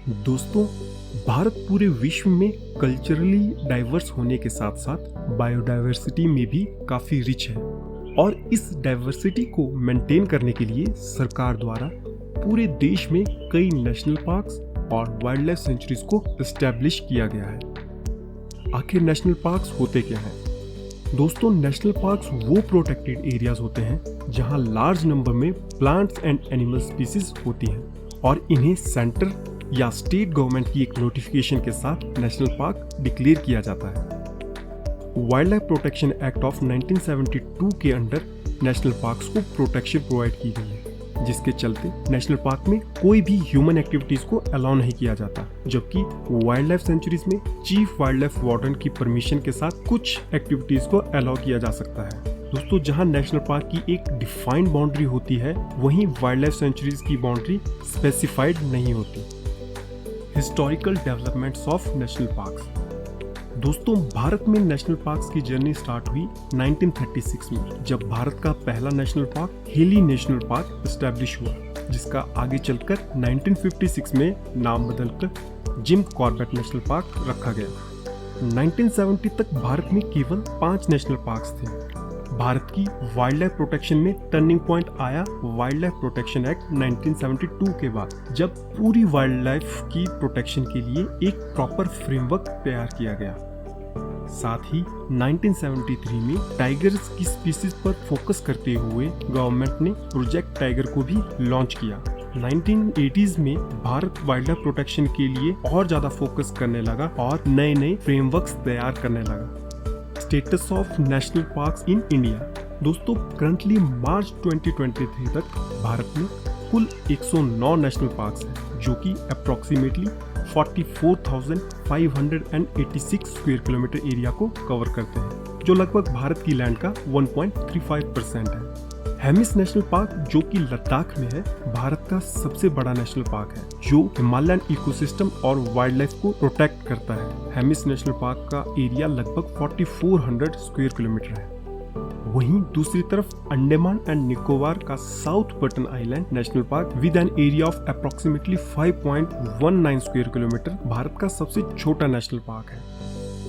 दोस्तों, भारत पूरे विश्व में कल्चरली डाइवर्स होने के साथ साथ बायोडाइवर्सिटी में भी काफ़ी रिच है और इस डाइवर्सिटी को मेंटेन करने के लिए सरकार द्वारा पूरे देश में कई नेशनल पार्क्स और वाइल्ड लाइफ सेंचुरीज को एस्टैब्लिश किया गया है। आखिर नेशनल पार्क्स होते क्या हैं? दोस्तों, नेशनल पार्क्स वो प्रोटेक्टेड एरियाज होते हैं जहां लार्ज नंबर में प्लांट्स एंड एनिमल स्पीसीज होती हैं और इन्हें सेंटर या स्टेट गवर्नमेंट की एक नोटिफिकेशन के साथ नेशनल पार्क डिक्लेयर किया जाता है। Wild life protection act of 1972 के अंडर नेशनल पार्क्स को प्रोटेक्शन प्रोवाइड की गई है, जिसके चलते नेशनल पार्क में कोई भी ह्यूमन एक्टिविटीज को अलाउ नहीं किया जाता, जबकि वाइल्ड लाइफ सेंचुरीज में चीफ वाइल्ड लाइफ वार्डन की परमिशन के साथ कुछ एक्टिविटीज को अलाउ किया जा सकता है। दोस्तों, जहां नेशनल पार्क की एक डिफाइंड बाउंड्री होती है, वहीं वाइल्ड लाइफ सेंचुरीज की बाउंड्री स्पेसिफाइड नहीं होती। Historical developments of national parks. दोस्तों, भारत में नेशनल पार्क्स की जर्नी स्टार्ट हुई 1936 में, जब भारत का पहला national park heli national park establish हुआ, जिसका आगे चलकर 1956 में नाम बदलकर जिम कॉर्बेट नेशनल पार्क रखा गया। 1970 तक भारत में केवल 5 नेशनल पार्क्स थे। भारत की वाइल्ड लाइफ प्रोटेक्शन में टर्निंग पॉइंट आया वाइल्ड लाइफ प्रोटेक्शन एक्ट 1972 के बाद, जब पूरी वाइल्ड लाइफ की प्रोटेक्शन के लिए एक प्रॉपर फ्रेमवर्क तैयार किया गया। साथ ही 1973 में टाइगर्स की स्पीसीज पर फोकस करते हुए गवर्नमेंट ने प्रोजेक्ट टाइगर को भी लॉन्च किया। 1980s में भारत वाइल्ड लाइफ प्रोटेक्शन के लिए और ज्यादा फोकस करने लगा और नए नए फ्रेमवर्क्स तैयार करने लगा। Status of national parks in India. दोस्तों, करंटली मार्च 2023 तक भारत में कुल 109 नेशनल पार्क्स हैं, जो कि अप्रोक्सीमेटली 44,586 स्क्वायर किलोमीटर एरिया को कवर करते हैं, जो लगभग भारत की लैंड का 1.35% है। हेमिस नेशनल पार्क, जो कि लद्दाख में है, भारत का सबसे बड़ा नेशनल पार्क है, जो हिमालयन इकोसिस्टम और वाइल्ड लाइफ को प्रोटेक्ट करता है। हेमिस नेशनल पार्क का एरिया लगभग 4400 स्क्वायर किलोमीटर है। वहीं दूसरी तरफ अंडमान एंड निकोबार का south button island national park with an area of approximately 5.19 square kilometre Bharat का सबसे छोटा नेशनल पार्क है।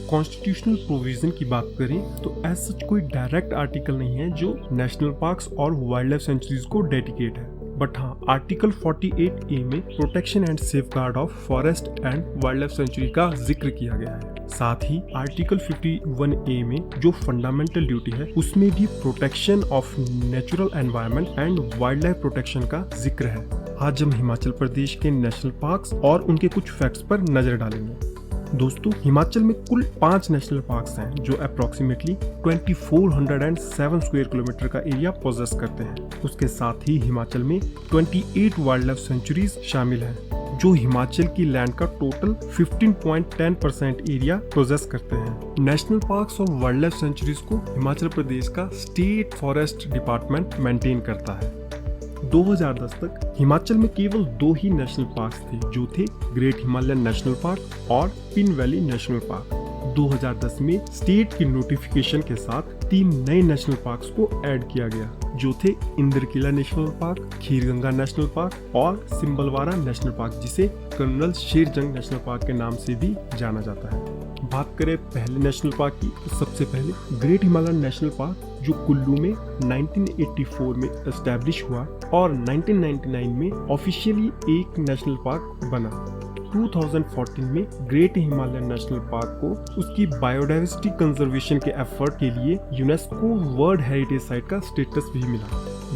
कॉन्स्टिट्यूशनल प्रोविजन की बात करें तो एज सच कोई डायरेक्ट आर्टिकल नहीं है जो नेशनल पार्क्स और वाइल्ड लाइफ सेंचुरीज को डेडिकेट है, बट हाँ, आर्टिकल 48A में protection and safeguard of forest and wild life sanctuary का जिक्र किया गया है। साथ ही आर्टिकल 51A में जो फंडामेंटल ड्यूटी है, उसमें भी protection of natural environment and wild life protection का जिक्र है। आज हम हिमाचल प्रदेश के नेशनल पार्क्स और उनके कुछ फैक्ट्स पर नजर डालेंगे। दोस्तों, हिमाचल में कुल 5 नेशनल पार्क्स हैं, जो अप्रोक्सीमेटली 2407 स्क्वायर किलोमीटर का एरिया पोजेस करते हैं। उसके साथ ही हिमाचल में 28 वाइल्ड लाइफ सेंचुरीज शामिल हैं, जो हिमाचल की लैंड का टोटल 15.10% एरिया पोजेस करते हैं। नेशनल पार्क्स और वाइल्ड लाइफ सेंचुरीज को हिमाचल प्रदेश का स्टेट फॉरेस्ट डिपार्टमेंट मेंटेन करता है। 2010 तक हिमाचल में केवल 2 ही नेशनल पार्क्स थे, जो थे ग्रेट हिमालयन नेशनल पार्क और पिन वैली नेशनल पार्क। 2010 में स्टेट की नोटिफिकेशन के साथ 3 नए नेशनल पार्क्स को ऐड किया गया, जो थे Indrakila National Park, Kheerganga National park और सिंबलवारा नेशनल पार्क, जिसे कर्नल शेरजंग नेशनल पार्क के नाम से भी जाना जाता है। बात करें पहले नेशनल पार्क की, तो सबसे पहले ग्रेट हिमालयन नेशनल पार्क, जो कुल्लू में 1984 में एस्टैब्लिश हुआ और 1999 में ऑफिशियली एक नेशनल पार्क बना। 2014 में ग्रेट हिमालयन नेशनल पार्क को उसकी बायोडाइवर्सिटी कंजर्वेशन के एफर्ट के लिए यूनेस्को वर्ल्ड हेरिटेज साइट का स्टेटस भी मिला।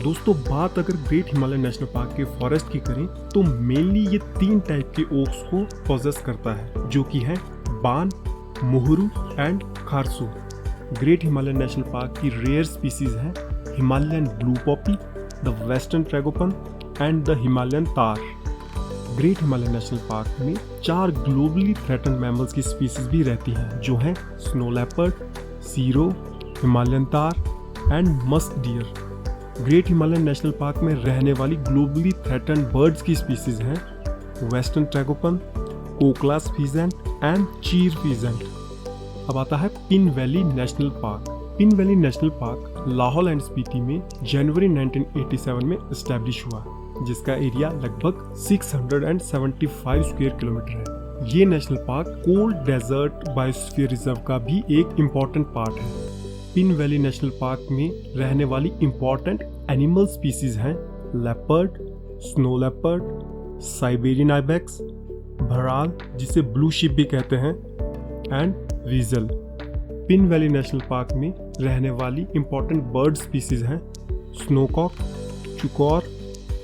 दोस्तों, बात अगर ग्रेट हिमालयन नेशनल पार्क के फॉरेस्ट की करें तो मेनली ये 3 टाइप के ओक्स को पोजेस करता है, जो कि है बान, मोहरू एंड खारसू। ग्रेट हिमालयन नेशनल पार्क की रेयर स्पीसीज हैं Himalayan blue poppy, the western tragopan and the Himalayan tahr. Great Himalayan National Park में 4 ग्लोबली थ्रेटन्ड मैमल्स की स्पीसीज भी रहती हैं, जो हैं snow leopard, serow, Himalayan tahr and musk deer. Great Himalayan National Park में रहने वाली ग्लोबली थ्रेटन्ड बर्ड्स की स्पीसीज हैं western tragopan, koklass pheasant and cheer pheasant. अब आता है Pin Valley National park. Pin Valley National park Lahaul and Spiti में जनवरी 1987 में एस्टैब्लिश हुआ। जिसका एरिया लगभग 675 स्क्वायर किलोमीटर है। ये national park cold desert biosphere reserve का भी एक इम्पोर्टेंट पार्ट है। पिन वैली नेशनल पार्क में रहने वाली इम्पोर्टेंट एनिमल स्पीसीज हैं leopard, snow leopard, Siberian ibex, bharal जिसे ब्लू शिप भी कहते हैं, and weasel. Pin Valley National Park में रहने वाली इम्पोर्टेंट बर्ड स्पीसीज हैं snowcock, chukar,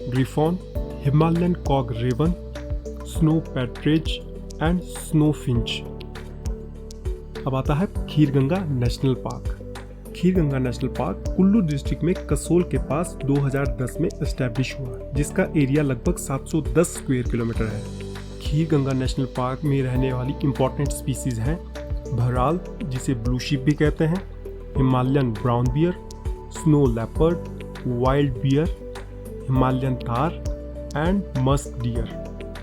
griffon, Himalayan chough raven, snow partridge and snow finch. अब आता है Kheerganga National Park. Kheerganga National Park Kullu district में कसोल के पास 2010 में एस्टैब्लिश हुआ, जिसका एरिया लगभग 710 स्क्वायर किलोमीटर है। खीरगंगा नेशनल पार्क में रहने वाली इम्पोर्टेंट स्पीसीज हैं भराल जिसे ब्लू शिप भी कहते हैं, Himalayan brown bear, snow leopard, wild bear, Himalayan thar and musk deer.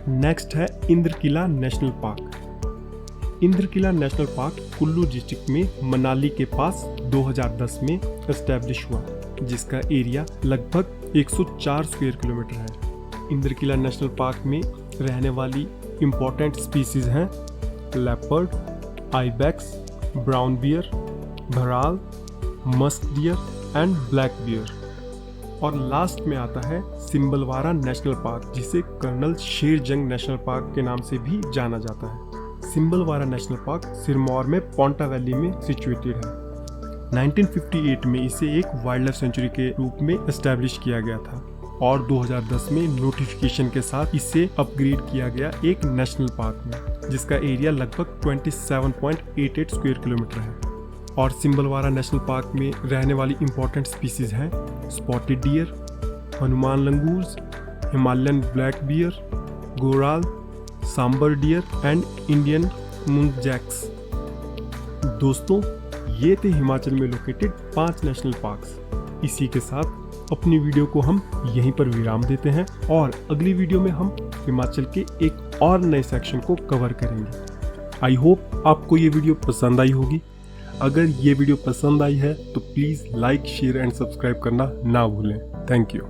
Next है Inderkilla National Park. Inderkilla National Park Kullu district में मनाली के पास 2010 में एस्टैब्लिश हुआ, जिसका एरिया लगभग 104 स्क्वायर किलोमीटर है। इंद्रकिला नेशनल पार्क में रहने वाली इम्पोर्टेंट स्पीसीज हैं leopard, ibex, brown bear, भराल, musk deer and black bear. और लास्ट में आता है सिम्बलवारा नेशनल पार्क, जिसे कर्नल शेर जंग नेशनल पार्क के नाम से भी जाना जाता है। सिम्बलवारा नेशनल पार्क सिरमौर में पोंटा वैली में सिचुएटेड है। 1958 में इसे एक वाइल्ड लाइफ सेंचुरी के रूप में एस्टैब्लिश किया गया था और 2010 में नोटिफिकेशन के साथ इसे अपग्रेड किया गया एक नेशनल पार्क में, जिसका एरिया लगभग 27.88 स्क्वायर किलोमीटर है। और सिम्बलवारा नेशनल पार्क में रहने वाली इम्पोर्टेंट स्पीसीज हैं spotted deer, Hanuman langurs, Himalayan black bear, goral, sambar deer and Indian muntjacs. दोस्तों, ये थे हिमाचल में लोकेटेड 5 नेशनल पार्क्स। इसी के साथ अपनी वीडियो को हम यहीं पर विराम देते हैं और अगली वीडियो में हम हिमाचल के एक और नए सेक्शन को कवर करेंगे। आई होप आपको ये वीडियो पसंद आई होगी। अगर ये वीडियो पसंद आई है तो please like, share and subscribe करना ना भूलें। Thank you.